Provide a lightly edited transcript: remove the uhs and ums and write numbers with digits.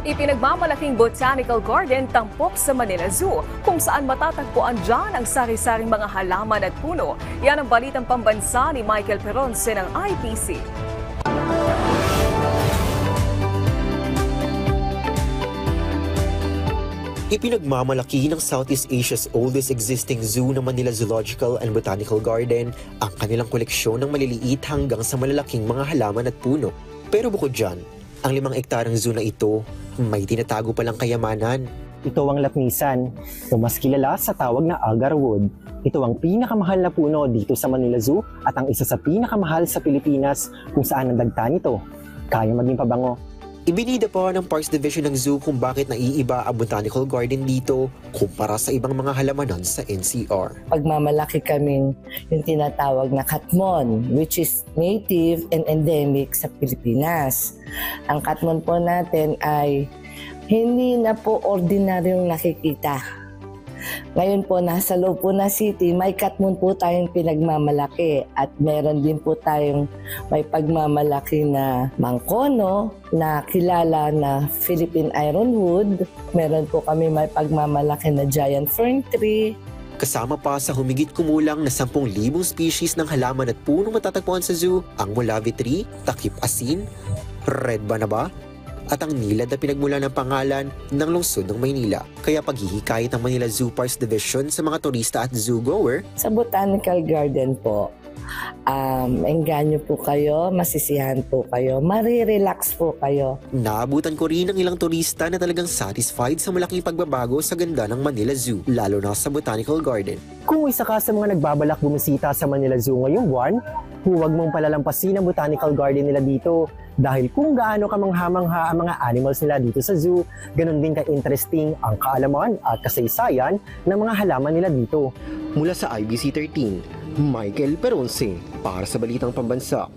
Ipinagmamalaking botanical garden tampok sa Manila Zoo, kung saan matatagpuan dyan ang sari-saring mga halaman at puno. Yan ang balitang pambansa ni Michael Peronce ng IPC. Ipinagmamalaki ng Southeast Asia's oldest existing zoo ng Manila Zoological and Botanical Garden ang kanilang koleksyon ng maliliit hanggang sa malalaking mga halaman at puno. Pero bukod dyan, ang 5 ektarang zoo na ito may tinatago palang kayamanan. Ito ang lapnisan, o mas kilala sa tawag na agarwood. Ito ang pinakamahal na puno dito sa Manila Zoo at ang isa sa pinakamahal sa Pilipinas kung saan ang dagta nito kaya maging pabango. Ibinida pa ng Parks Division ng Zoo kung bakit naiiba ang botanical garden dito kumpara sa ibang mga halamanan sa NCR. Pagmamalaki kaming yung tinatawag na katmon, which is native and endemic sa Pilipinas. Ang katmon po natin ay hindi na po ordinaryong nakikita. Ngayon po, nasa loob po na city, may katmon po tayong pinagmamalaki at meron din po tayong may pagmamalaki na mangkono na kilala na Philippine Ironwood. Meron po kami may pagmamalaki na giant fern tree. Kasama pa sa humigit kumulang na 10,000 species ng halaman at puno matatagpuan sa zoo, ang Mulavi tree, takip asin, red banaba, at ang nilad na pinagmula ng pangalan ng lungsod ng Maynila. Kaya paghihikayat ng Manila Zoo Parks Division sa mga turista at zoo-goer, sa Botanical Garden po, engganyo po kayo, masisiyahan po kayo, marirelax po kayo. naabutan ko rin ng ilang turista na talagang satisfied sa malaking pagbabago sa ganda ng Manila Zoo, lalo na sa Botanical Garden. Kung isa ka sa mga nagbabalak bumisita sa Manila Zoo ngayong buwan, huwag mong palalampasin ang botanical garden nila dito dahil kung gaano kamangha-mangha ang mga animals nila dito sa zoo, ganun din ka-interesting ang kaalaman at kasaysayan ng mga halaman nila dito. Mula sa IBC 13, Michael Peronce para sa Balitang Pambansa.